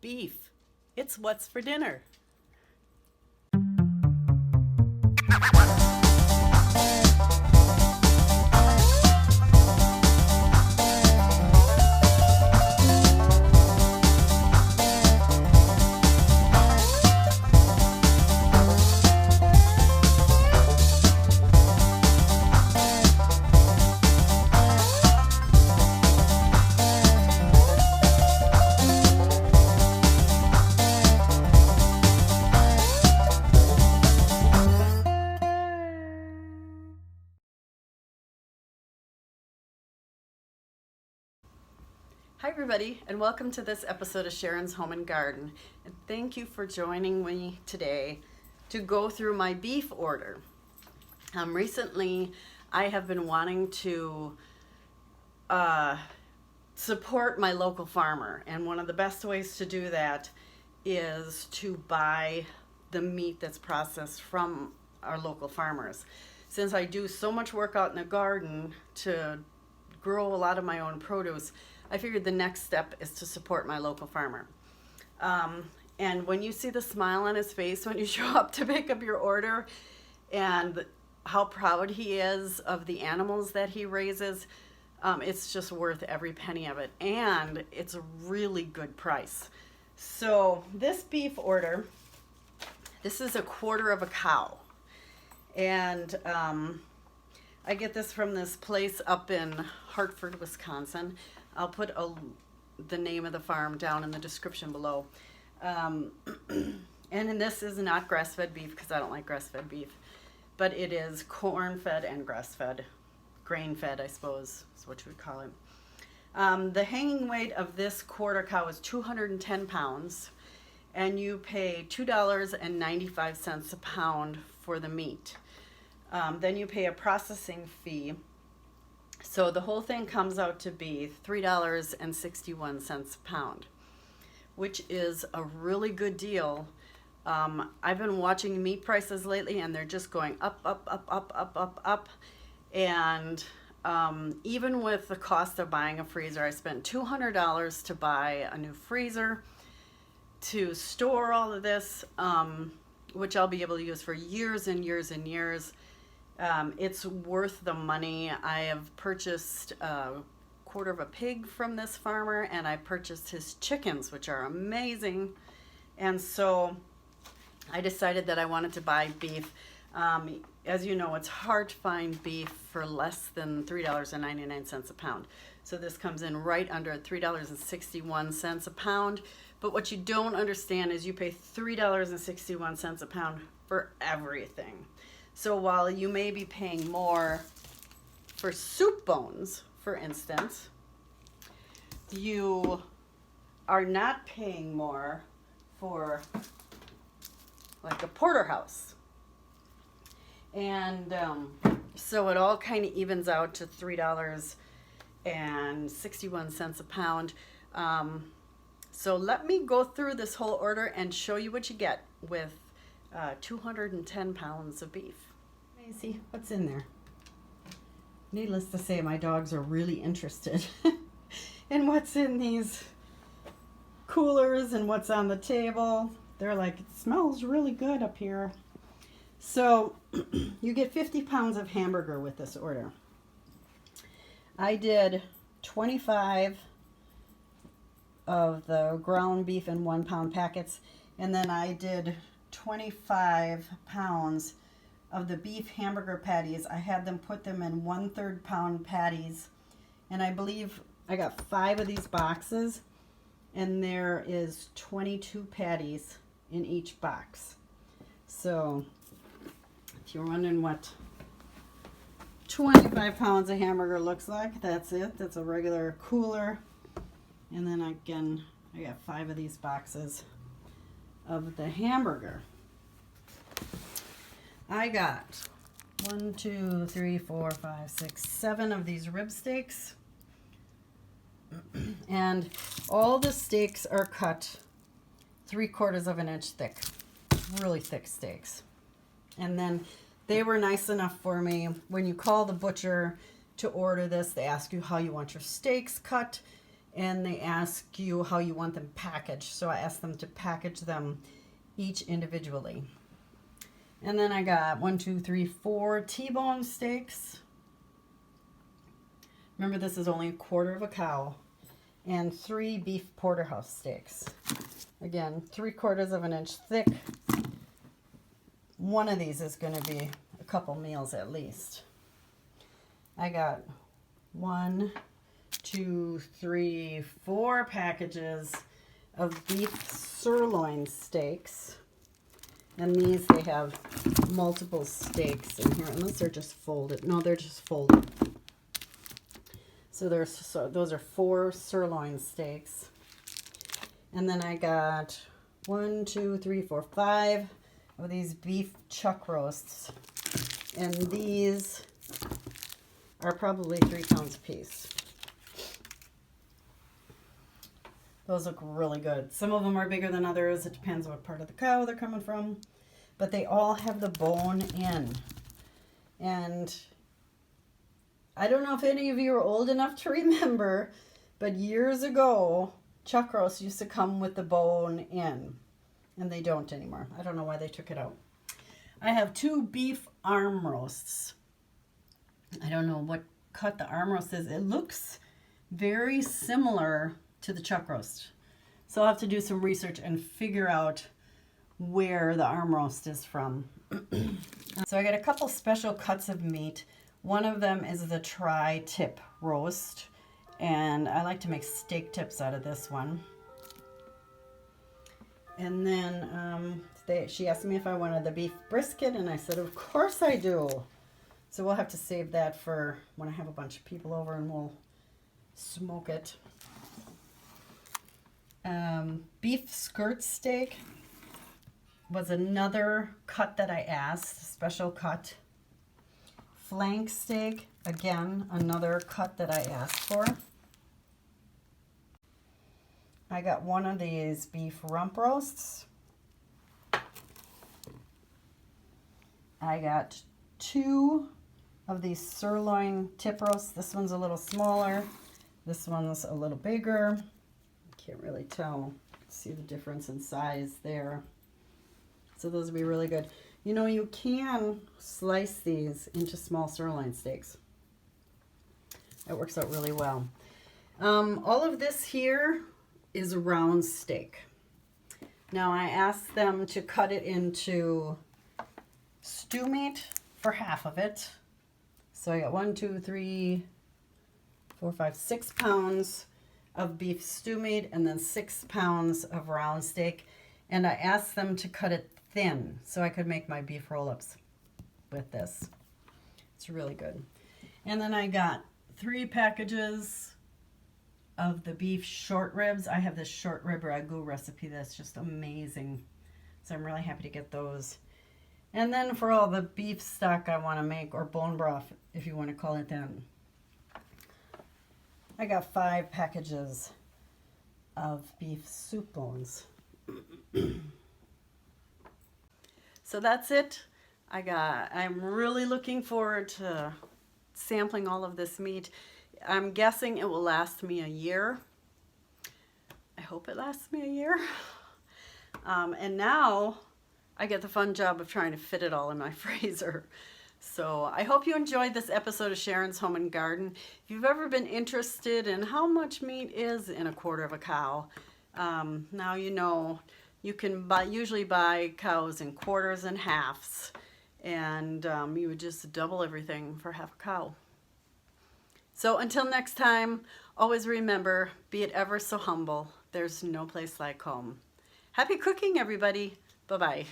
beef. It's what's for dinner. Hi everybody, and welcome to this episode of Sharon's Home and Garden. And thank you for joining me today to go through my beef order. Recently, I have been wanting to support my local farmer, and one of the best ways to do that is to buy the meat that's processed from our local farmers. Since I do so much work out in the garden to grow a lot of my own produce, I figured the next step is to support my local farmer. And when you see the smile on his face when you show up to pick up your order and how proud he is of the animals that he raises, it's just worth every penny of it. And it's a really good price. So this beef order, this is a quarter of a cow. And I get this from this place up in Hartford, Wisconsin. I'll put the name of the farm down in the description below. And this is not grass-fed beef because I don't like grass-fed beef, but it is corn-fed and grass-fed, grain-fed, I suppose is what you would call it. The hanging weight of this quarter cow is 210 pounds, and you pay $2.95 a pound for the meat. Then you pay a processing fee. So the whole thing comes out to be $3.61 a pound, which is a really good deal. I've been watching meat prices lately, and they're just going up, up, up, up, up, up, up. And even with the cost of buying a freezer, I spent $200 to buy a new freezer to store all of this, which I'll be able to use for years and years and years. It's worth the money. I have purchased a quarter of a pig from this farmer, and I purchased his chickens, which are amazing. And so I decided that I wanted to buy beef. As you know, it's hard to find beef for less than $3.99 a pound. So this comes in right under $3.61 a pound. But what you don't understand is you pay $3.61 a pound for everything. So while you may be paying more for soup bones, for instance, you are not paying more for like a porterhouse. And so it all kind of evens out to $3.61 a pound. So let me go through this whole order and show you what you get with 210 pounds of beef. Let me see what's in there. Needless to say, my dogs are really interested in what's in these coolers and what's on the table. They're like, it smells really good up here. So you get 50 pounds of hamburger with this order. I did 25 of the ground beef in 1 pound packets, and then I did 25 pounds of the beef hamburger patties. I had them put them in 1/3 pound patties, and I believe I got 5 of these boxes, and there is 22 patties in each box. So if you're wondering what 25 pounds of hamburger looks like, that's it. That's a regular cooler. And then again, I got 5 of these boxes of the hamburger. I got 1, 2, 3, 4, 5, 6, 7 of these rib steaks. And all the steaks are cut 3/4 of an inch thick. Really thick steaks. And then they were nice enough for me. When you call the butcher to order this, they ask you how you want your steaks cut. and they ask you how you want them packaged. So I asked them to package them each individually. And then I got 4 T-bone steaks. Remember, this is only 1/4 of a cow. And 3 beef porterhouse steaks. Again, 3/4 of an inch thick. One of these is going to be a couple meals at least. I got 1, 2, 3, 4 packages of beef sirloin steaks. And these, they have multiple steaks in here, unless they're just folded. No, they're just folded. So those are 4 sirloin steaks. And then I got 1, 2, 3, 4, 5 of these beef chuck roasts. And these are probably 3 pounds a piece. Those look really good. Some of them are bigger than others. It depends what part of the cow they're coming from. But they all have the bone in. And I don't know if any of you are old enough to remember, but years ago, chuck roasts used to come with the bone in. And they don't anymore. I don't know why they took it out. I have 2 beef arm roasts. I don't know what cut the arm roast is. It looks very similar to the chuck roast. So I'll have to do some research and figure out where the arm roast is from. So I got a couple special cuts of meat. One of them is the tri-tip roast, and I like to make steak tips out of this one. And then she asked me if I wanted the beef brisket, and I said, of course I do. So we'll have to save that for when I have a bunch of people over and we'll smoke it. Beef skirt steak was another cut that I asked, special cut. Flank steak, again, another cut that I asked for. I got 1 of these beef rump roasts. I got 2 of these sirloin tip roasts. This one's a little smaller. This one's a little bigger. Can't really tell. See the difference in size there. So those would be really good. You know, you can slice these into small sirloin steaks. That works out really well. All of this here is a round steak. Now I asked them to cut it into stew meat for half of it. So I got 1, 2, 3, 4, 5, 6 pounds of beef stew meat and then 6 pounds of round steak. And I asked them to cut it thin so I could make my beef roll-ups with this. It's really good. And then I got 3 packages of the beef short ribs. I have this short rib ragu recipe that's just amazing. So I'm really happy to get those. And then for all the beef stock I want to make, or bone broth if you want to call it that, I got 5 packages of beef soup bones. So that's it. I'm really looking forward to sampling all of this meat. I'm guessing it will last me a year. I hope it lasts me a year. And now I get the fun job of trying to fit it all in my freezer. So I hope you enjoyed this episode of Sharon's Home and Garden. If you've ever been interested in how much meat is in a quarter of a cow, now you know. You can usually buy cows in quarters and halves, and you would just double everything for half a cow. So until next time, always remember, be it ever so humble, there's no place like home. Happy cooking, everybody. Bye-bye.